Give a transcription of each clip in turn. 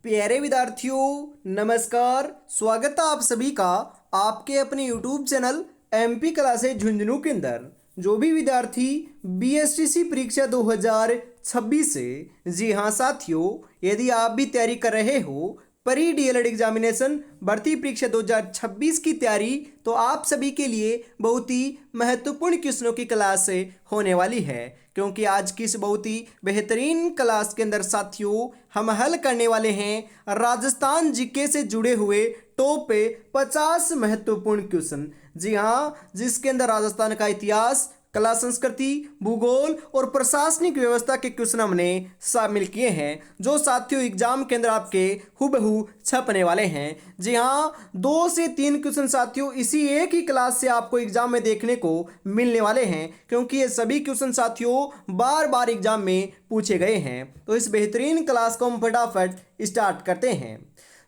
प्यारे विद्यार्थियों, नमस्कार। स्वागत है आप सभी का आपके अपने YouTube channel MP classes Jhunjhunu के अंदर। जो भी विद्यार्थी बीएसटीसी परीक्षा 2026 से, जी हाँ साथियों, यदि आप भी तैयारी कर रहे हो प्री डीएलएड एग्जामिनेशन भर्ती परीक्षा 2026 की तैयारी, तो आप सभी के लिए बहुत ही महत्वपूर्ण क्वेश्चनों की क्लास होने वाली है। क्योंकि आज की इस बहुत ही बेहतरीन क्लास के अंदर साथियों हम हल करने वाले हैं राजस्थान जीके से जुड़े हुए टॉप 50 महत्वपूर्ण क्वेश्चन। जी हाँ, जिसके अंदर राजस्थान का इतिहास, कला संस्कृति, भूगोल और प्रशासनिक व्यवस्था के क्वेश्चन हमने शामिल किए हैं, जो साथियों एग्जाम के अंदर आपके हुबहू छपने वाले हैं। जी हाँ, 2 से 3 क्वेश्चन साथियों इसी एक ही क्लास से आपको एग्जाम में देखने को मिलने वाले हैं, क्योंकि ये सभी क्वेश्चन साथियों बार बार एग्जाम में पूछे गए हैं। तो इस बेहतरीन क्लास को हम फटाफट स्टार्ट करते हैं।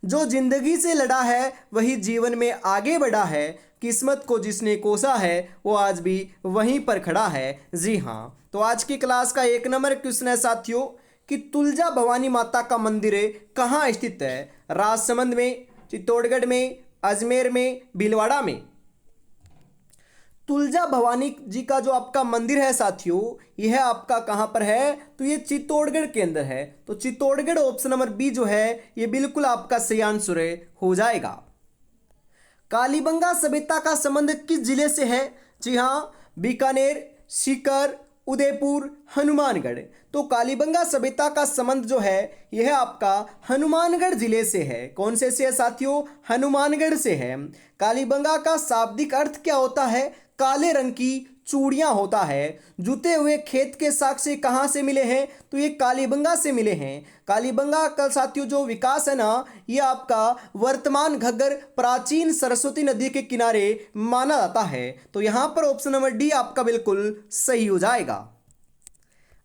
जो जिंदगी से लड़ा है वही जीवन में आगे बढ़ा है, किस्मत को जिसने कोसा है वो आज भी वहीं पर खड़ा है। जी हाँ, तो आज की क्लास का 1 नंबर क्वेश्चन है साथियों कि तुलजा भवानी माता का मंदिर कहाँ स्थित है? राजसमंद में, चित्तौड़गढ़ में, अजमेर में, भीलवाड़ा में। तुलजा भवानी जी का जो आपका मंदिर है साथियों, यह आपका कहाँ पर है? तो ये चित्तौड़गढ़ के अंदर है। तो चित्तौड़गढ़ ऑप्शन नंबर बी जो है ये बिल्कुल आपका सही आंसर हो जाएगा। कालीबंगा सभ्यता का संबंध किस जिले से है? जी हाँ, बीकानेर, सीकर, उदयपुर, हनुमानगढ़। तो कालीबंगा सभ्यता का संबंध जो है यह आपका हनुमानगढ़ जिले से है। कौन से है साथियों? हनुमानगढ़ से है। कालीबंगा का शाब्दिक अर्थ क्या होता है? काले रंग की चूड़ियां होता है। जुते हुए खेत के साक्ष्य कहाँ से मिले हैं? तो ये कालीबंगा से मिले हैं। कालीबंगा का साथियों जो विकास है ना, ये आपका वर्तमान घग्गर प्राचीन सरस्वती नदी के किनारे माना जाता है। तो यहाँ पर ऑप्शन नंबर डी आपका बिल्कुल सही हो जाएगा।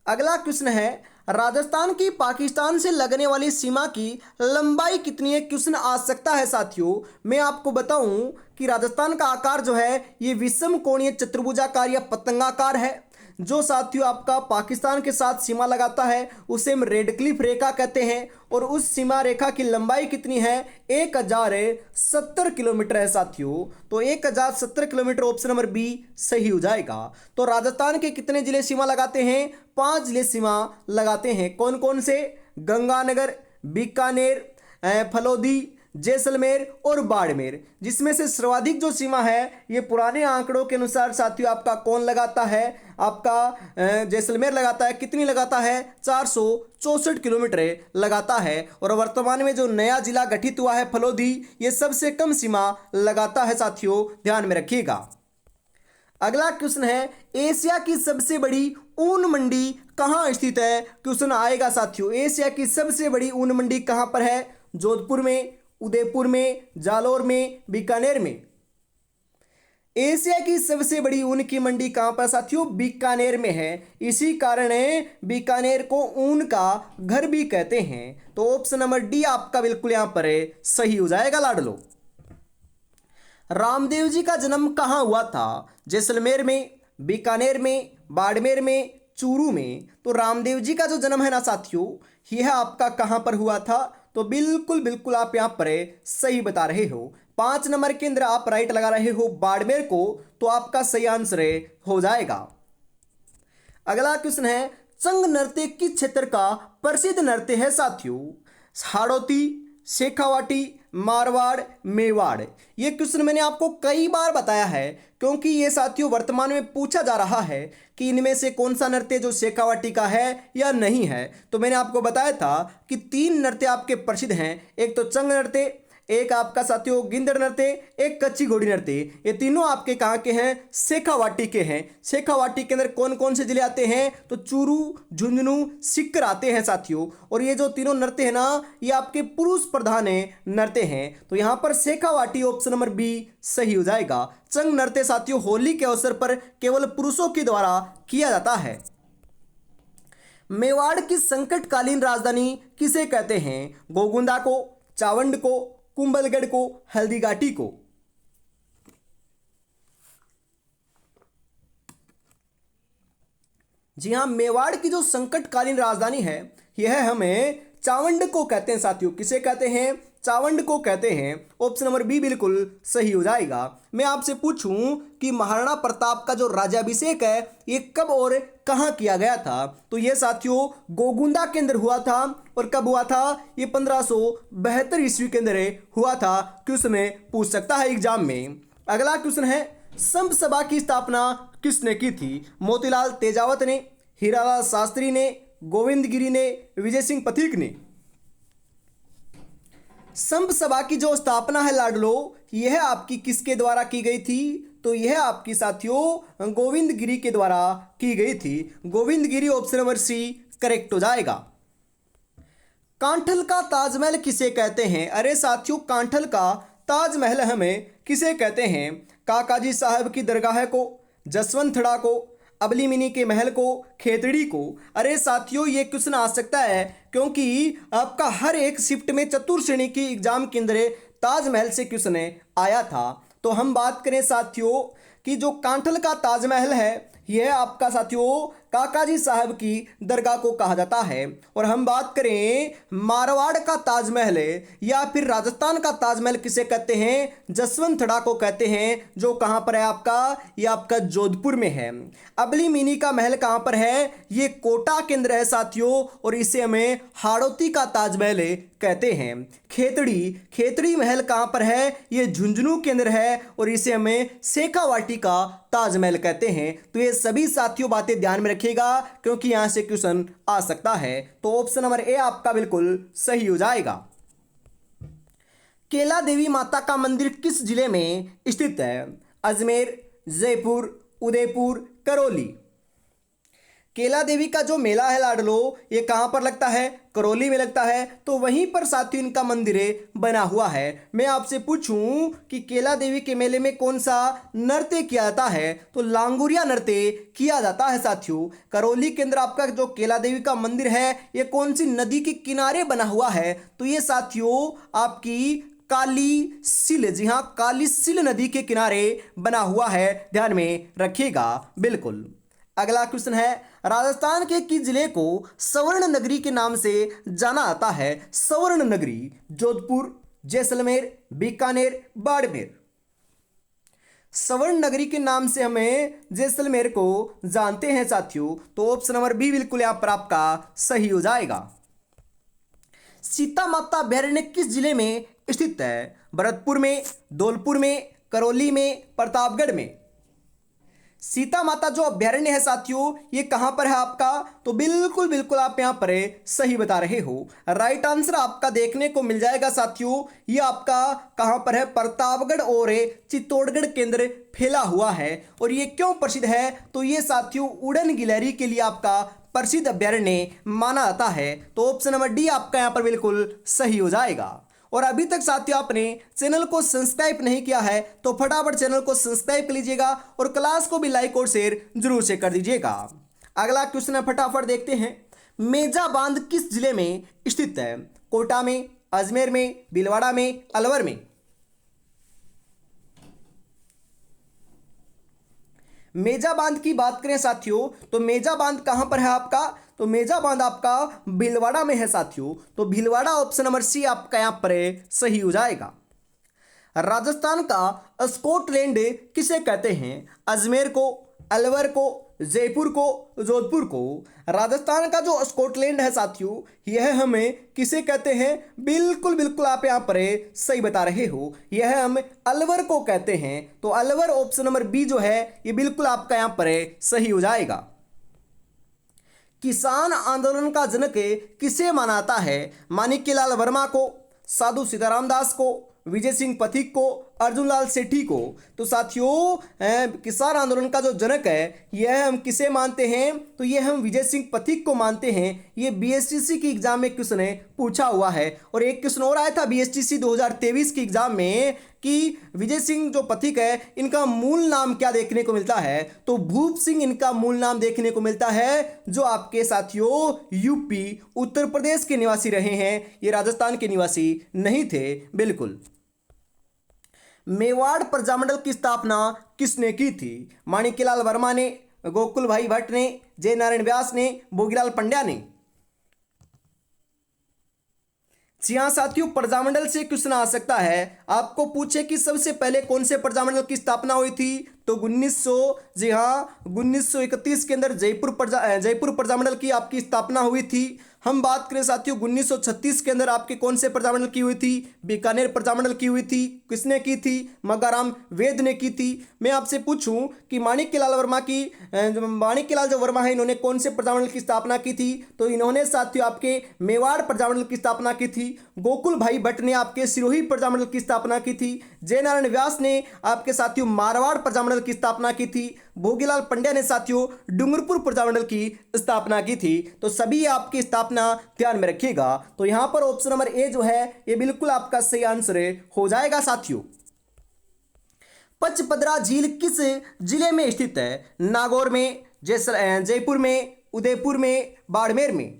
अगला क्वेश्चन है, राजस्थान की पाकिस्तान से लगने वाली सीमा की लंबाई कितनी है? क्वेश्चन आ सकता है साथियों। मैं आपको बताऊं कि राजस्थान का आकार जो है ये विषम कोणीय चतुर्भुजाकार या पतंगाकार है। जो साथियों आपका पाकिस्तान के साथ सीमा लगाता है उसे हम रेड क्लिफ रेखा कहते हैं, और उस सीमा रेखा की लंबाई कितनी है? 1070 किलोमीटर है साथियों। तो 1070 किलोमीटर ऑप्शन नंबर बी सही हो जाएगा। तो राजस्थान के कितने जिले सीमा लगाते हैं? 5 जिले सीमा लगाते हैं। कौन कौन से? गंगानगर, बीकानेर, फलोदी, जैसलमेर और बाड़मेर। जिसमेमें से सर्वाधिक जो सीमा है ये पुराने आंकड़ों के अनुसार साथियों आपका कौन लगाता है? आपका जैसलमेर लगाता है। कितनी लगाता है? 464 किलोमीटर लगाता है। और वर्तमान में जो नया जिला गठित हुआ है फलोदी, ये सबसे कम सीमा लगाता है साथियों, ध्यान में रखिएगा। अगला क्वेश्चन है, एशिया की सबसे बड़ी ऊन मंडी कहाँ स्थित है? क्वेश्चन आएगा साथियों, एशिया की सबसे बड़ी ऊन मंडी कहाँ पर है? जोधपुर में, उदयपुर में, जालोर में, बीकानेर में। एशिया की सबसे बड़ी ऊन की मंडी कहां पर साथियों? बीकानेर में है। इसी कारण बीकानेर को ऊन का घर भी कहते हैं। तो ऑप्शन नंबर डी आपका बिल्कुल यहां पर सही हो जाएगा लाडलो। रामदेव जी का जन्म कहां हुआ था? जैसलमेर में, बीकानेर में, बाड़मेर में, चूरू में। तो रामदेव जी का जो जन्म है ना साथियों, यह आपका कहां पर हुआ था? तो बिल्कुल बिल्कुल आप यहां पर सही बता रहे हो। 5 नंबर के अंदर आप राइट लगा रहे हो बाड़मेर को, तो आपका सही आंसर हो जाएगा। अगला क्वेश्चन है, चंग नृत्य किस क्षेत्र का प्रसिद्ध नृत्य है साथियों? हाड़ौती, शेखावाटी, मारवाड़, मेवाड़। ये क्वेश्चन मैंने आपको कई बार बताया है, क्योंकि ये साथियों वर्तमान में पूछा जा रहा है कि इनमें से कौन सा नृत्य जो शेखावाटी का है या नहीं है। तो मैंने आपको बताया था कि 3 नृत्य आपके प्रसिद्ध हैं। एक तो चंग नृत्य, एक आपका साथियों गिंदड़ नृत्य, एक कच्ची घोड़ी नृत्य। ये तीनों आपके कहाँ के हैं? शेखावाटी के हैं। शेखावाटी के अंदर कौन कौन से जिले आते हैं? तो चूरू, झुंझुनू, सीकर आते हैं साथियों। और ये जो तीनों नृत्य है ना, ये आपके पुरुष प्रधान नृत्य हैं। तो यहाँ पर शेखावाटी ऑप्शन नंबर बी सही हो जाएगा। चंग नृत्य साथियों होली के अवसर पर केवल पुरुषों के द्वारा किया जाता है। मेवाड़ की संकटकालीन राजधानी किसे कहते हैं? गोगुंदा को, चावंड को, कुंभलगढ़ को, हल्दीघाटी को। जी हां, मेवाड़ की जो संकटकालीन राजधानी है यह हमें चावंड को कहते हैं साथियों। किसे कहते हैं? चावंड को कहते हैं। ऑप्शन नंबर बी बिल्कुल सही हो जाएगा। मैं आपसे पूछूं कि महाराणा प्रताप का जो राज्याभिषेक है ये कब और कहाँ किया गया था? तो ये साथियों गोगुंदा के अंदर हुआ था। और कब हुआ था? ये 1572 ईस्वी के अंदर हुआ था। क्वेश्चन पूछ सकता है एग्जाम में। अगला क्वेश्चन है, संप सभा की स्थापना किसने की थी? मोतीलाल तेजावत ने, हीरालाल शास्त्री ने, गोविंद गिरी ने, विजय सिंह पथिक ने। संप सभा की जो स्थापना है लाडलो, यह आपकी किसके द्वारा की गई थी? तो यह आपकी साथियों गोविंद गिरी के द्वारा की गई थी। गोविंद गिरी ऑप्शन नंबर सी करेक्ट हो जाएगा। कांठल का ताजमहल किसे कहते हैं? अरे साथियों कांठल का ताजमहल हमें किसे कहते हैं? काकाजी साहब की दरगाह को, जसवंतड़ा को, अबली मिनी के महल को, खेतड़ी को। अरे साथियों ये क्वेश्चन आ सकता है क्योंकि आपका हर एक शिफ्ट में चतुर्श्रेणी की एग्जाम के अंदर ताजमहल से क्वेश्चन आया था। तो हम बात करें साथियों कि जो कांठल का ताजमहल है यह आपका साथियों काकाजी साहब की दरगाह को कहा जाता है। और हम बात करें मारवाड़ का ताजमहल या फिर राजस्थान का ताजमहल किसे कहते हैं? जसवंतड़ा को कहते हैं, जो कहां पर है आपका? ये आपका जोधपुर में है। अबली मिनी का महल कहां पर है? ये कोटा के अंदर है साथियों, और इसे हमें हाड़ौती का ताजमहल कहते हैं। खेतड़ी महल कहां पर है? ये झुंझुनू के अंदर है, और इसे हमें शेखावाटी का ताजमहल कहते हैं। तो ये सभी साथियों बातें ध्यान में रखिएगा क्योंकि यहां से क्वेश्चन आ सकता है। तो ऑप्शन नंबर ए आपका बिल्कुल सही हो जाएगा। केला देवी माता का मंदिर किस जिले में स्थित है? अजमेर, जयपुर, उदयपुर, करौली। केला देवी का जो मेला है लाडलो ये कहां पर लगता है? करौली में लगता है। तो वहीं पर साथियों इनका मंदिर बना हुआ है। मैं आपसे पूछूं कि केला देवी के मेले में कौन सा नृत्य किया जाता है? तो लांगुरिया नृत्य किया जाता है साथियों। करौली के अंदर आपका जो केला देवी का मंदिर है ये कौन सी नदी के किनारे बना हुआ है? तो ये साथियों आपकी काली सिल, जी हाँ काली सिल नदी के किनारे बना हुआ है, ध्यान में रखिएगा बिल्कुल। अगला क्वेश्चन है, राजस्थान के किस जिले को स्वर्ण नगरी के नाम से जाना जाता है? स्वर्ण नगरी जोधपुर, जैसलमेर, बीकानेर, बाड़मेर। स्वर्ण नगरी के नाम से हमें जैसलमेर को जानते हैं साथियों। तो ऑप्शन नंबर बी बिल्कुल यहां पर आपका सही हो जाएगा। सीता माता अभ्यारण्य किस जिले में स्थित है? भरतपुर में, धौलपुर में, करौली में, प्रतापगढ़ में। सीता माता जो अभ्यारण्य है साथियों ये कहां पर है आपका? तो बिल्कुल बिल्कुल आप यहां पर सही बता रहे हो। राइट आंसर आपका देखने को मिल जाएगा साथियों। ये आपका कहां पर है? प्रतापगढ़ और चित्तौड़गढ़ के अंदर फैला हुआ है। और ये क्यों प्रसिद्ध है? तो ये साथियों उड़न गिलहरी के लिए आपका प्रसिद्ध अभ्यारण्य माना जाता है। तो ऑप्शन नंबर डी आपका यहां पर बिल्कुल सही हो जाएगा। और अभी तक साथियों आपने चैनल को सब्सक्राइब नहीं किया है तो फटाफट चैनल को सब्सक्राइब कर लीजिएगा और क्लास को भी लाइक और शेयर जरूर से कर दीजिएगा। अगला क्वेश्चन है फटाफट देखते हैं। मेजा बांध किस जिले में स्थित है? कोटा में, अजमेर में, भीलवाड़ा में, अलवर में। मेजा बांध की बात करें साथियों तो मेजा बांध कहां पर है आपका? तो मेजा बांध आपका भीलवाड़ा में है साथियों। तो भीलवाड़ा ऑप्शन नंबर सी आपका यहां पर सही हो जाएगा। राजस्थान का स्कॉटलैंड किसे कहते हैं? अजमेर को, अलवर को, जयपुर को, जोधपुर को। राजस्थान का जो स्कॉटलैंड है साथियों यह हमें किसे कहते हैं? बिल्कुल बिल्कुल आप यहां पर सही बता रहे हो, यह हम अलवर को कहते हैं। तो अलवर ऑप्शन नंबर बी जो है ये बिल्कुल आपका यहां पर सही हो जाएगा। किसान आंदोलन का जनक किसे मानाता है? माणिक्यलाल वर्मा को, साधु सीताराम दास को, विजय सिंह पथिक को, अर्जुन लाल सेठी को। तो साथियों किसान आंदोलन का जो जनक है यह हम किसे मानते हैं? तो यह हम विजय सिंह पथिक को मानते हैं। ये बीएसटीसी की एग्जाम में क्वेश्चन पूछा हुआ है। और एक क्वेश्चन और आया था बीएसटीसी 2023 की एग्जाम में कि विजय सिंह जो पथिक है इनका मूल नाम क्या देखने को मिलता है? तो भूप सिंह इनका मूल नाम देखने को मिलता है, जो आपके साथियों यूपी उत्तर प्रदेश के निवासी रहे हैं, ये राजस्थान के निवासी नहीं थे बिल्कुल। मेवाड़ प्रजामंडल की स्थापना किसने की थी? माणिक्यलाल वर्मा ने, गोकुल भाई भट्ट ने, जय नारायण व्यास ने, भोगीलाल पंड्या ने। जी हाँ साथियों, प्रजामंडल से क्वेश्चन आ सकता है। आपको पूछे कि सबसे पहले कौन से प्रजामंडल की स्थापना हुई थी, तो 1900, जी हाँ 1931 के अंदर जयपुर प्रजामंडल की आपकी स्थापना हुई थी। हम बात करें साथियों 1936 के अंदर आपके कौन से प्रजामंडल की हुई थी, बीकानेर प्रजामंडल की हुई थी। किसने की थी, मगाराम वेद ने की थी। मैं आपसे पूछूं कि माणिक्यलाल वर्मा की माणिक्यलाल जो वर्मा है इन्होंने कौन से प्रजामंडल की स्थापना की थी, तो इन्होंने साथियों आपके मेवाड़ प्रजामंडल की स्थापना की थी। गोकुल भाई भट्ट ने आपके सिरोही प्रजामंडल की स्थापना की थी। जयनारायण व्यास ने आपके साथियों मारवाड़ प्रजामंडल की स्थापना की थी। भोगीलाल पंड्या ने साथियों डूंगरपुर प्रजामंडल की स्थापना की थी। तो सभी आपकी स्थापना ध्यान में रखिएगा। तो यहां पर ऑप्शन नंबर ए जो है ये बिल्कुल आपका सही आंसर हो जाएगा साथियों। पचपदरा झील किस जिले में स्थित है, नागौर में, जयपुर में, उदयपुर में, बाड़मेर में।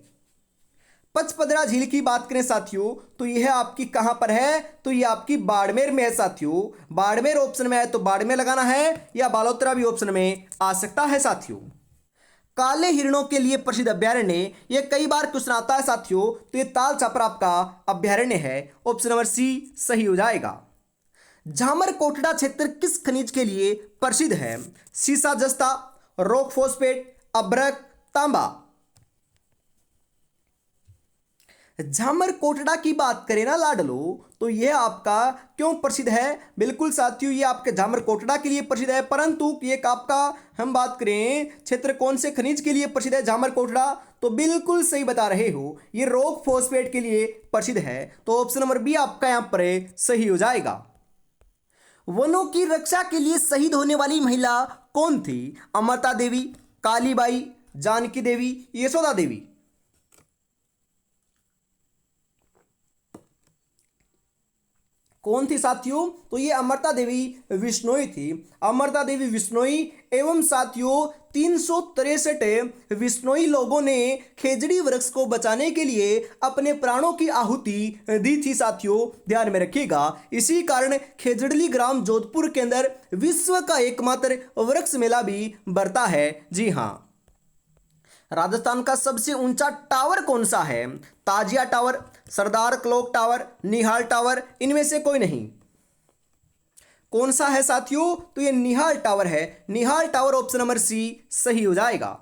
पचपदरा झील की बात करें साथियों तो यह आपकी कहां पर है, तो यह आपकी बाड़मेर में है साथियों। बाड़मेर ऑप्शन में है तो बाड़मेर लगाना है, या बालोतरा भी ऑप्शन में आ सकता है साथियों। काले हिरणों के लिए प्रसिद्ध अभ्यारण्य, यह कई बार क्वेश्चन आता है साथियों, तो यह ताल छापरा आपका अभ्यारण्य है। ऑप्शन नंबर सी सही हो जाएगा। झामर कोटड़ा क्षेत्र किस खनिज के लिए प्रसिद्ध है, सीसा जस्ता, रॉक फॉस्फेट, अभ्रक, तांबा। झामर कोटड़ा की बात करें ना लाडलो, तो यह आपका क्यों प्रसिद्ध है, बिल्कुल साथियों ये आपके झामर कोटड़ा के लिए प्रसिद्ध है। परंतु ये आपका हम बात करें क्षेत्र कौन से खनिज के लिए प्रसिद्ध है झामर कोटड़ा, तो बिल्कुल सही बता रहे हो, ये रॉक फॉस्फेट के लिए प्रसिद्ध है। तो ऑप्शन नंबर बी आपका यहां पर सही हो जाएगा। वनों की रक्षा के लिए शहीद होने वाली महिला कौन थी, अमृता देवी, कालीबाई, जानकी देवी, यशोदा देवी। कौन थी साथियों, तो ये अमृता देवी विश्नोई थी। अमृता देवी विश्नोई एवं साथियों 363 विश्नोई लोगों ने खेजड़ी वृक्ष को बचाने के लिए अपने प्राणों की आहुति दी थी साथियों, ध्यान में रखिएगा। इसी कारण खेजड़ली ग्राम जोधपुर के अंदर विश्व का एकमात्र वृक्ष मेला भी बढ़ता है। जी हाँ। राजस्थान का सबसे ऊंचा टावर कौन सा है, ताजिया टावर, सरदार क्लॉक टावर, निहाल टावर, इनमें से कोई नहीं। कौन सा है साथियों, तो ये निहाल टावर है। निहाल टावर ऑप्शन नंबर सी सही हो जाएगा।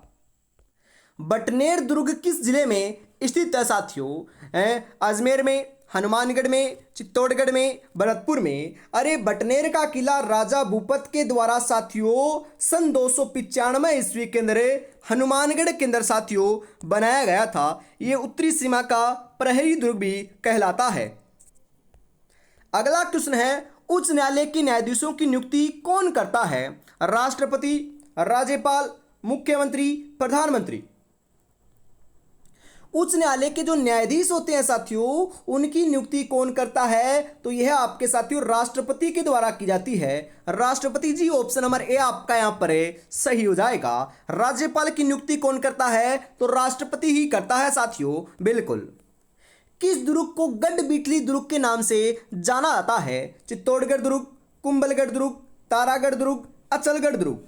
बटनेर दुर्ग किस जिले में स्थित है साथियों, अजमेर में, हनुमानगढ़ में, चित्तौड़गढ़ में, भरतपुर में। अरे बटनेर का किला राजा भूपत के द्वारा साथियों सन 295 ईस्वी के अंदर हनुमानगढ़ के अंदर साथियों बनाया गया था। यह उत्तरी सीमा का प्रहरी दुर्ग भी कहलाता है। अगला क्वेश्चन है, उच्च न्यायालय के न्यायाधीशों की नियुक्ति कौन करता है, राष्ट्रपति, राज्यपाल, मुख्यमंत्री, प्रधानमंत्री। उच्च न्यायालय के जो न्यायाधीश होते हैं साथियों उनकी नियुक्ति कौन करता है, तो यह आपके साथियों राष्ट्रपति के द्वारा की जाती है। राष्ट्रपति जी ऑप्शन नंबर ए आपका यहां पर सही हो जाएगा। राज्यपाल की नियुक्ति कौन करता है, तो राष्ट्रपति ही करता है साथियों, बिल्कुल। किस दुर्ग को गढ़बिटली दुर्ग के नाम से जाना जाता है, चित्तौड़गढ़ दुर्ग, कुंभलगढ़ दुर्ग, तारागढ़ दुर्ग, अचलगढ़ दुर्ग।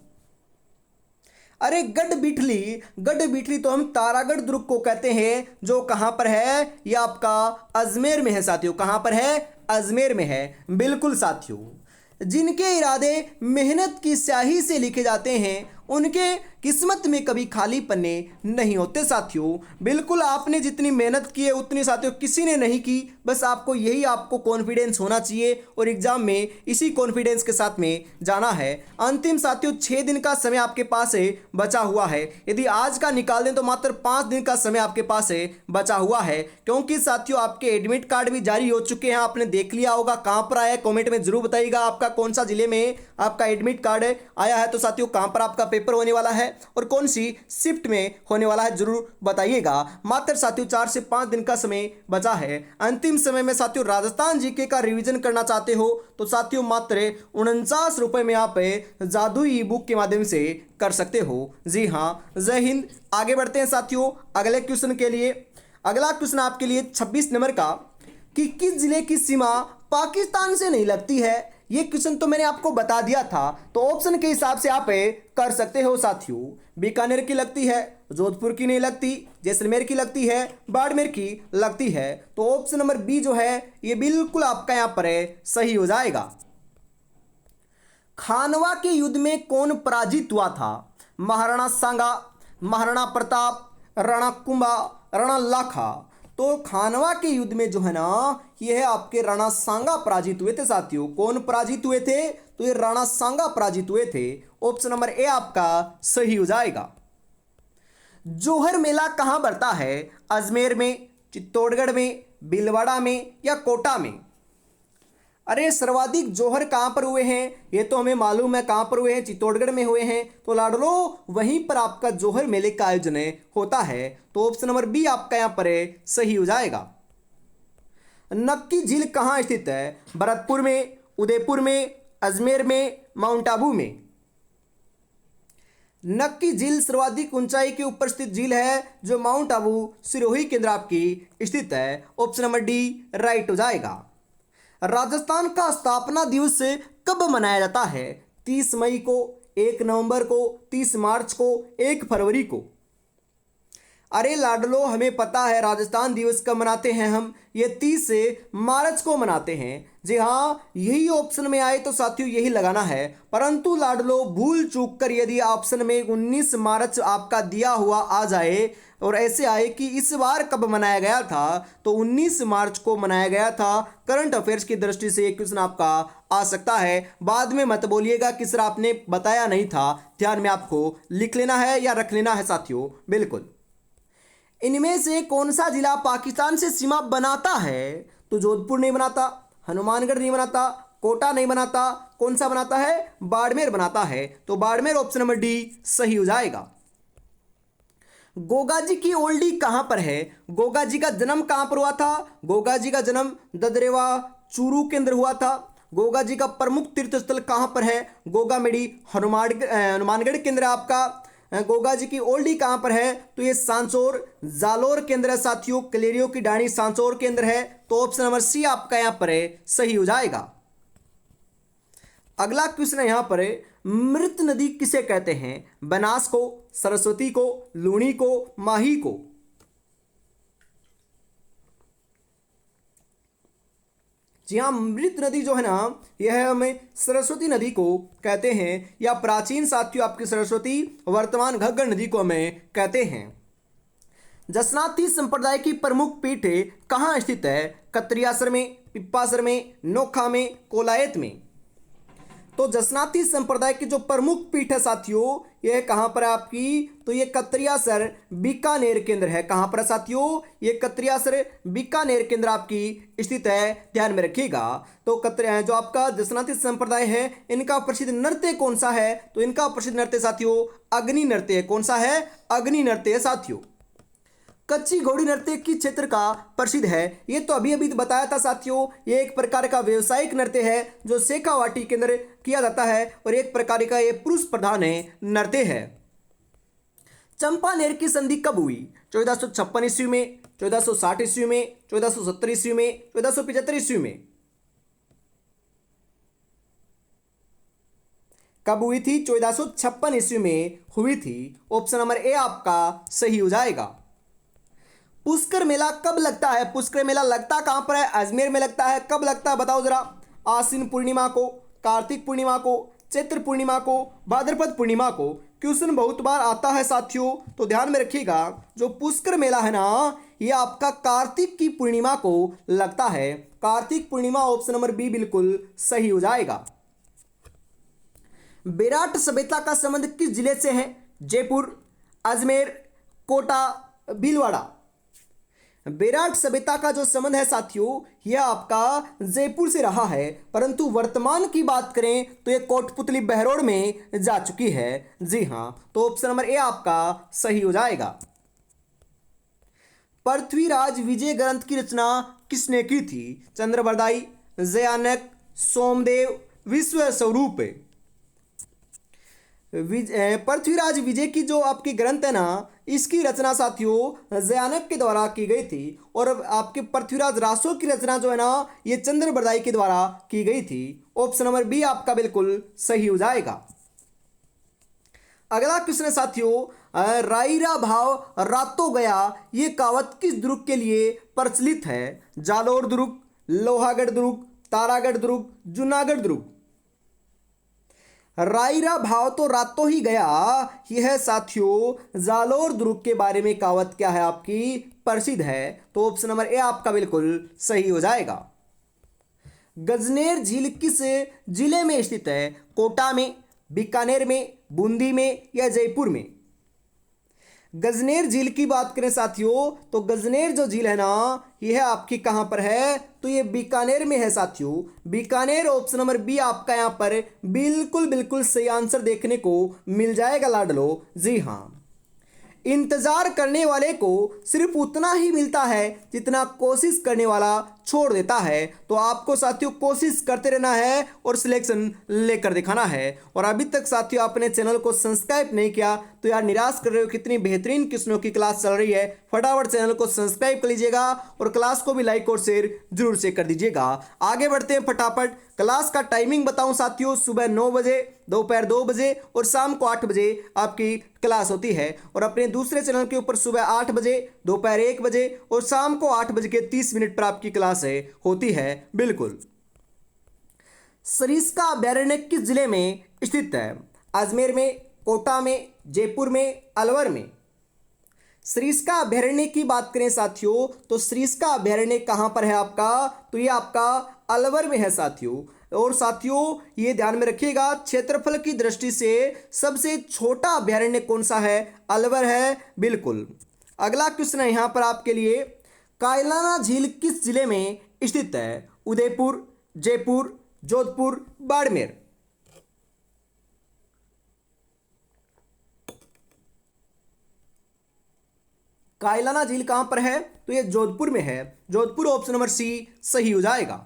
अरे गढ़बिटली तो हम तारागढ़ दुर्ग को कहते हैं, जो कहां पर है, यह आपका अजमेर में है साथियों। कहां पर है, अजमेर में है, बिल्कुल साथियों। जिनके इरादे मेहनत की स्याही से लिखे जाते हैं उनके किस्मत में कभी खाली पन्ने नहीं होते साथियों। बिल्कुल आपने जितनी मेहनत की है उतनी साथियों किसी ने नहीं की, बस आपको यही आपको कॉन्फिडेंस होना चाहिए और एग्जाम में इसी कॉन्फिडेंस के साथ में जाना है। अंतिम साथियों 6 दिन का समय आपके पास बचा हुआ है। यदि आज का निकाल दें तो मात्र 5 दिन का समय आपके पास बचा हुआ है, क्योंकि साथियों आपके एडमिट कार्ड भी जारी हो चुके हैं। आपने देख लिया होगा, कहां पर आया कॉमेंट में जरूर बताइएगा आपका कौन सा जिले में आपका एडमिट कार्ड आया है, तो साथियों कहां पर आपका पेपर होने वाला है और कौन सी शिफ्ट में होने वाला है जरूर बताइएगा। मात्र साथियों 4 से 5 दिन का समय बचा है। अंतिम समय में साथियों राजस्थान जीके का रिवीजन करना चाहते हो तो साथियों मात्र 49 रुपए में आप जादुई ई बुक के माध्यम से कर सकते हो। जी हाँ, जय हिंद। आगे बढ़ते हैं साथियों अगले क्वेश्चन के लिए। अगला क्वेश्चन आपके लिए 26 नंबर का, कि किस जिले की सीमा पाकिस्तान से नहीं लगती है, ये क्वेश्चन तो मैंने आपको बता दिया था, तो ऑप्शन के हिसाब से आप कर सकते हो साथियों। बीकानेर की लगती है, जोधपुर की नहीं लगती, जैसलमेर की लगती है, बाड़मेर की लगती है। तो ऑप्शन नंबर बी जो है ये बिल्कुल आपका यहाँ पर सही हो जाएगा। खानवा के युद्ध में कौन पराजित हुआ था? महाराणा सांगा, महाराणा प्रताप, राणा कुंभा, राणा लाखा। तो खानवा के युद्ध में जो है ना ये है आपके राणा सांगा पराजित हुए थे साथियों। कौन पराजित हुए थे? तो ये राणा सांगा पराजित हुए थे। ऑप्शन नंबर ए आपका सही हो जाएगा। जोहर मेला कहां बढ़ता है? अजमेर में, चित्तौड़गढ़ में, भीलवाड़ा में या कोटा में? अरे सर्वाधिक जोहर कहां पर हुए हैं ये तो हमें मालूम है, कहां पर हुए हैं? चित्तौड़गढ़ में हुए हैं। तो लाडलो वहीं पर आपका जोहर मेले का आयोजन होता है। तो ऑप्शन नंबर बी आपका यहां पर सही हो जाएगा। नक्की झील कहां स्थित है? भरतपुर में, उदयपुर में, अजमेर में, माउंट आबू में? नक्की झील सर्वाधिक ऊंचाई के ऊपर स्थित झील है जो माउंट आबू सिरोही केंद्र आपकी स्थित है। ऑप्शन नंबर डी राइट हो जाएगा। राजस्थान का स्थापना दिवस कब मनाया जाता है? 30 मई को, 1 नवंबर को, 30 मार्च को, 1 फरवरी को? अरे लाडलो हमें पता है राजस्थान दिवस कब मनाते हैं हम, ये 30 मार्च को मनाते हैं। जी हाँ, यही ऑप्शन में आए तो साथियों यही लगाना है। परंतु लाडलो भूल चूक कर यदि ऑप्शन में 19 मार्च आपका दिया हुआ आ जाए और ऐसे आए कि इस बार कब मनाया गया था, तो 19 मार्च को मनाया गया था। करंट अफेयर्स की दृष्टि से एक क्वेश्चन आपका आ सकता है। बाद में मत बोलिएगा कि सर आपने बताया नहीं था। ध्यान में आपको लिख लेना है या रख लेना है साथियों, बिल्कुल। इनमें से कौन सा जिला पाकिस्तान से सीमा बनाता है? तो जोधपुर नहीं बनाता, हनुमानगढ़ नहीं बनाता, कोटा नहीं बनाता, कौन सा बनाता है? बाड़मेर बनाता है। तो बाड़मेर ऑप्शन नंबर डी सही हो जाएगा। गोगा जी की ओल्डी कहां पर है? गोगा जी का जन्म कहां पर हुआ था? गोगा जी का जन्म ददरेवा चूरू के अंदर हुआ था। गोगा जी का प्रमुख तीर्थ स्थल कहां पर है? गोगामेड़ी हनुमानगढ़ के अंदर आपका। गोगा जी की ओल्डी कहां पर है? तो ये सांचौर जालोर के अंदर है साथियों। कलेरियो की डाणी सांचौर के अंदर है। तो ऑप्शन नंबर सी आपका यहां पर सही हो जाएगा। अगला क्वेश्चन है यहां पर, मृत नदी किसे कहते हैं? बनास को, सरस्वती को, लूणी को, माही को? जी हाँ, मृत नदी जो है ना यह हमें सरस्वती नदी को कहते हैं, या प्राचीन साथियों आपकी सरस्वती, वर्तमान घग्गर नदी को हमें कहते हैं। जसनाती संप्रदाय की प्रमुख पीठ कहाँ स्थित है? कत्रियासर में, पिप्पासर में, नोखा में, कोलायत में? तो जसनाती संप्रदाय की जो प्रमुख पीठ है साथियों यह कहां पर है आपकी? तो ये कत्रियासर बीकानेर के अंदर है। कहां पर है साथियों? ये कत्रियासर बीकानेर के अंदर आपकी स्थित है। ध्यान में रखिएगा। तो जो आपका जसनाती संप्रदाय है इनका प्रसिद्ध नृत्य कौन सा है? तो इनका प्रसिद्ध नृत्य साथियों अग्नि नृत्य है। कौन सा है? अग्नि नृत्य है साथियों। कच्ची घोड़ी नृत्य किस क्षेत्र का प्रसिद्ध है? ये तो अभी अभी बताया था साथियों। ये एक प्रकार का व्यवसायिक नृत्य है जो शेखावाटी के अंदर किया जाता है और एक प्रकार का ये पुरुष प्रधान नृत्य है। चंपानेर की संधि कब हुई? 1456 ईस्वी में, 1460 ईस्वी में, 1470 ईस्वी में, 1475 ईस्वी में? कब हुई थी? 1456 ईस्वी में हुई थी। ऑप्शन नंबर ए आपका सही हो जाएगा। पुष्कर मेला कब लगता है? पुष्कर मेला लगता कहां पर है? अजमेर में लगता है। कब लगता है बताओ जरा? आश्विन पूर्णिमा को, कार्तिक पूर्णिमा को, चैत्र पूर्णिमा को, भाद्रपद पूर्णिमा को? क्वेश्चन बहुत बार आता है साथियों, तो ध्यान में रखिएगा। जो पुष्कर मेला है ना ये आपका कार्तिक की पूर्णिमा को लगता है। Kartik Purnima option number B बिल्कुल सही हो जाएगा। बेराट सभ्यता का संबंध किस जिले से है? जयपुर, अजमेर, कोटा, भीलवाड़ा? बेराट सभ्यता का जो संबंध है साथियों यह आपका जयपुर से रहा है, परंतु वर्तमान की बात करें तो यह कोटपुतली बहरोड में जा चुकी है। जी हां, तो ऑप्शन नंबर ए आपका सही हो जाएगा। पृथ्वीराज विजय ग्रंथ की रचना किसने की थी? चंद्रबरदाई, जयानक, सोमदेव, विश्व स्वरूप? पृथ्वीराज विजय की जो आपकी ग्रंथ है ना इसकी रचना साथियों जयानक के द्वारा की गई थी, और आपके पृथ्वीराज रासो की रचना जो है ना ये चंद्रबरदाई के द्वारा की गई थी। ऑप्शन नंबर बी आपका बिल्कुल सही हो जाएगा। अगला क्वेश्चन है साथियों, रायरा भाव रातो गया ये कहावत किस दुर्ग के लिए प्रचलित है? जालोर दुर्ग, लोहागढ़ दुर्ग, तारागढ़ दुर्ग, जूनागढ़ दुर्ग। रायरा भाव तो रातों ही गया, यह साथियों जालोर दुर्ग के बारे में कहावत क्या है आपकी प्रसिद्ध है, तो ऑप्शन नंबर ए आपका बिल्कुल सही हो जाएगा। गजनेर झील किस जिले में स्थित है? कोटा में, बीकानेर में, बूंदी में या जयपुर में? गजनेर झील की बात करें साथियों तो गजनेर जो झील है ना यह आपकी कहां पर है? तो ये बीकानेर में है साथियों, बीकानेर। ऑप्शन नंबर बी आपका यहां पर बिल्कुल बिल्कुल सही आंसर देखने को मिल जाएगा लाडलो। जी हाँ, इंतजार करने वाले को सिर्फ उतना ही मिलता है जितना कोशिश करने वाला छोड़ देता है। तो आपको साथियों कोशिश करते रहना है और सिलेक्शन लेकर दिखाना है। और अभी तक साथियों आपने चैनल को सब्सक्राइब नहीं किया तो यार निराश कर रहे हो, कितनी बेहतरीन क्वेश्चनों की क्लास चल रही है। फटाफट चैनल को सब्सक्राइब कर लीजिएगा और क्लास को भी लाइक और शेयर जरूर से कर दीजिएगा। आगे बढ़ते हैं फटाफट। क्लास का टाइमिंग बताऊं साथियों, सुबह 9 बजे, दोपहर 2 बजे और शाम को 8 बजे आपकी क्लास होती है। और अपने दूसरे चैनल के ऊपर सुबह 8 बजे, दोपहर 1 बजे और शाम को 8 बजे के 30 मिनट पर आपकी क्लास होती है। बिल्कुल। सरिस्का अभ्यारण्य किस जिले में स्थित है? अजमेर में, कोटा में, जयपुर में, अलवर में? सरिस्का अभ्यारण्य की बात करें साथियों तो सरिस्का अभ्यारण्य कहां पर है आपका? तो ये आपका अलवर में है साथियों। और साथियों ये ध्यान में रखिएगा, क्षेत्रफल की दृष्टि से सबसे छोटा अभ्यारण्य कौन सा है? अलवर है। बिल्कुल। अगला क्वेश्चन है यहां पर आपके लिए, कायलाना झील किस जिले में स्थित है? उदयपुर, जयपुर, जोधपुर, बाड़मेर? कायलाना झील कहां पर है? तो ये जोधपुर में है। जोधपुर ऑप्शन नंबर सी सही हो जाएगा।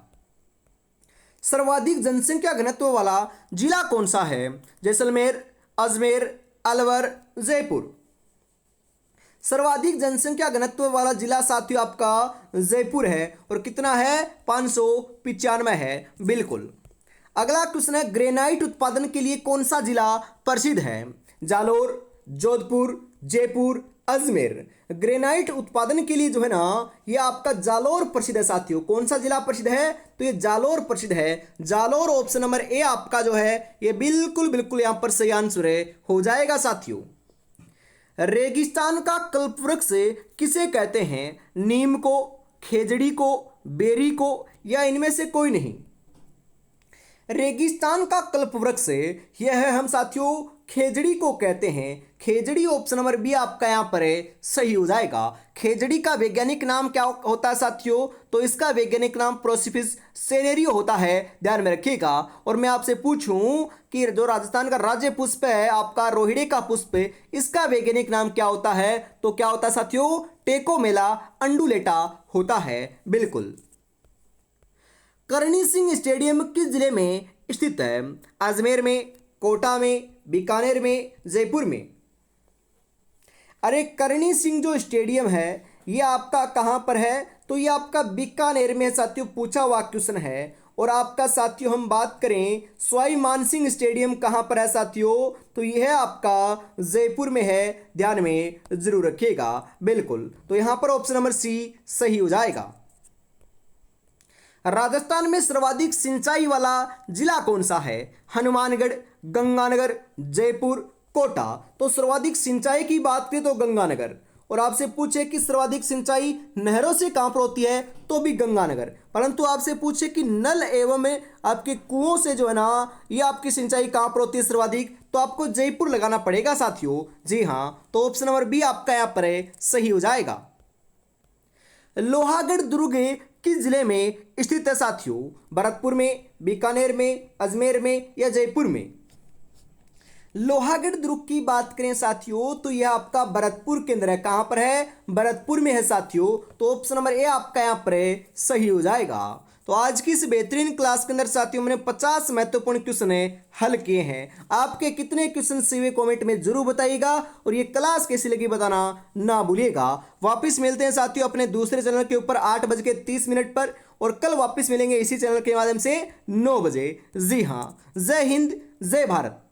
सर्वाधिक जनसंख्या घनत्व वाला जिला कौन सा है? जैसलमेर, अजमेर, अलवर, जयपुर? सर्वाधिक जनसंख्या घनत्व वाला जिला साथियों आपका जयपुर है। और कितना है? 595 है। बिल्कुल। अगला क्वेश्चन है, ग्रेनाइट उत्पादन के लिए कौन सा जिला प्रसिद्ध है? जालोर, जोधपुर, जयपुर, अजमेर? ग्रेनाइट उत्पादन के लिए जो है ना ये आपका जालोर प्रसिद्ध है साथियों। कौन सा जिला प्रसिद्ध है? तो ये जालोर प्रसिद्ध है। जालोर ऑप्शन नंबर ए आपका जो है ये बिल्कुल बिल्कुल यहां पर सही आंसर हो जाएगा साथियों। रेगिस्तान का कल्पवृक्ष किसे कहते हैं? नीम को, खेजड़ी को, बेरी को या इनमें से कोई नहीं? रेगिस्तान का कल्पवृक्ष यह है हम साथियों खेजड़ी को कहते हैं। खेजड़ी ऑप्शन नंबर बी आपका यहां पर सही हो जाएगा। खेजड़ी का वैज्ञानिक नाम क्या होता है साथियों? तो इसका वैज्ञानिक नाम प्रोसिफिस सेनेरियो होता है, ध्यान में रखिएगा। और मैं आपसे पूछूं कि जो राजस्थान का राज्य पुष्प है आपका रोहिड़े का पुष्प, इसका वैज्ञानिक नाम क्या होता है? तो क्या होता है साथियों? टेकोमेला अंडुलेटा होता है। बिल्कुल। करणी सिंह स्टेडियम किस जिले में स्थित है? अजमेर में, कोटा में, बीकानेर में, जयपुर में? अरे करणी सिंह जो स्टेडियम है ये आपका कहां पर है? तो ये आपका बीकानेर में साथियों, पूछा हुआ क्वेश्चन है। और आपका साथियों हम बात करें सवाई मानसिंह स्टेडियम कहां पर है साथियों? तो यह आपका जयपुर में है, ध्यान में जरूर रखिएगा। बिल्कुल। तो यहां पर ऑप्शन नंबर सी सही हो जाएगा। राजस्थान में सर्वाधिक सिंचाई वाला जिला कौन सा है? हनुमानगढ़, गंगानगर, जयपुर, कोटा? तो सर्वाधिक सिंचाई की बात करें तो गंगानगर। और आपसे पूछे कि सर्वाधिक सिंचाई नहरों से कहां पर होती है? तो भी गंगानगर। परंतु आपसे पूछे कि नल एवं आपके कुओं से जो है ना ये आपकी सिंचाई कहां पर होती है सर्वाधिक? तो आपको जयपुर लगाना पड़ेगा साथियों। जी हां, तो ऑप्शन नंबर बी आपका यहां पर सही हो जाएगा। लोहागढ़ दुर्ग किस जिले में स्थित है साथियों? भरतपुर में, बीकानेर में, अजमेर में या जयपुर में? लोहागढ़ दुर्ग की बात करें साथियों तो यह आपका भरतपुर के अंदर है। कहां पर है? भरतपुर में है साथियों। तो ऑप्शन नंबर ए आपका यहां पर सही हो जाएगा। तो आज की इस बेहतरीन क्लास के अंदर साथियों मैंने 50 महत्वपूर्ण क्वेश्चन हल किए हैं। आपके कितने क्वेश्चन सीवे कमेंट में जरूर बताइएगा और ये क्लास कैसी लगी बताना ना भूलिएगा। वापस मिलते हैं साथियों अपने दूसरे चैनल के ऊपर 8:30 पर और कल वापस मिलेंगे इसी चैनल के माध्यम से 9 बजे। जी हाँ, जय हिंद जय भारत।